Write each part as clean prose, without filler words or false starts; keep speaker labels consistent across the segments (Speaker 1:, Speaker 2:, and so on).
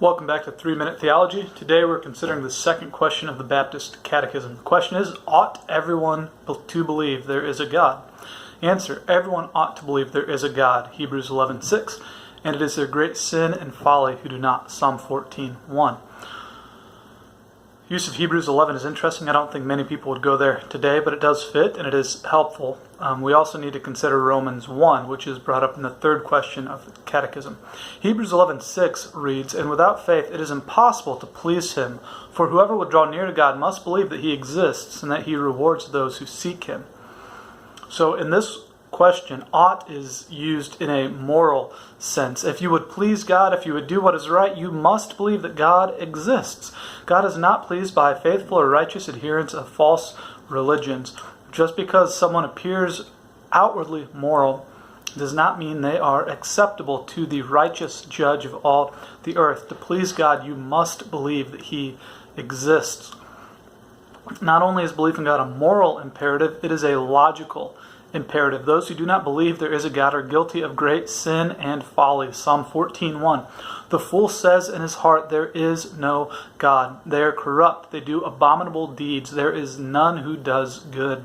Speaker 1: Welcome back to 3-Minute Theology. Today we're considering the second question of the Baptist Catechism. The question is, ought everyone to believe there is a God? Answer, everyone ought to believe there is a God, Hebrews 11:6, and it is their great sin and folly who do not, Psalm 14:1. Use of Hebrews 11 is interesting. I don't think many people would go there today, but it does fit and it is helpful. We also need to consider Romans 1, which is brought up in the third question of the Catechism. Hebrews 11:6 reads, "And without faith it is impossible to please him, for whoever would draw near to God must believe that he exists and that he rewards those who seek him." So in this question, ought is used in a moral sense. If you would please God, if you would do what is right, you must believe that God exists. God is not pleased by faithful or righteous adherents of false religions. Just because someone appears outwardly moral does not mean they are acceptable to the righteous judge of all the earth. To please God, you must believe that he exists. Not only is belief in God a moral imperative, it is a logical imperative. Those who do not believe there is a God are guilty of great sin and folly. Psalm 14:1. The fool says in his heart, there is no God. They are corrupt. They do abominable deeds. There is none who does good.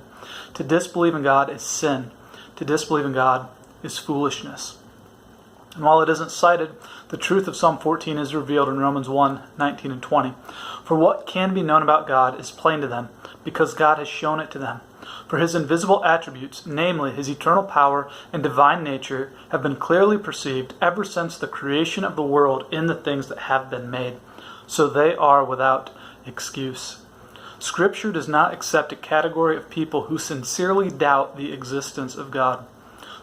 Speaker 1: To disbelieve in God is sin. To disbelieve in God is foolishness. And while it isn't cited, the truth of Psalm 14 is revealed in Romans 1:19 and 20. For what can be known about God is plain to them, because God has shown it to them. For his invisible attributes, namely his eternal power and divine nature, have been clearly perceived ever since the creation of the world in the things that have been made. So they are without excuse. Scripture does not accept a category of people who sincerely doubt the existence of God.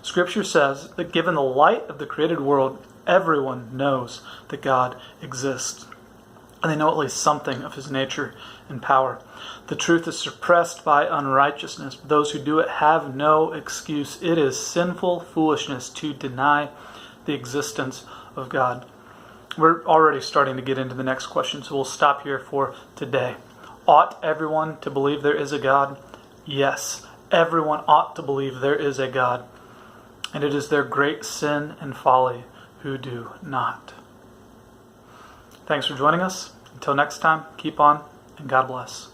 Speaker 1: Scripture says that given the light of the created world, everyone knows that God exists. And they know at least something of his nature and power. The truth is suppressed by unrighteousness. Those who do it have no excuse. It is sinful foolishness to deny the existence of God. We're already starting to get into the next question, so we'll stop here for today. Ought everyone to believe there is a God? Yes, everyone ought to believe there is a God. And it is their great sin and folly who do not. Thanks for joining us. Until next time, keep on, and God bless.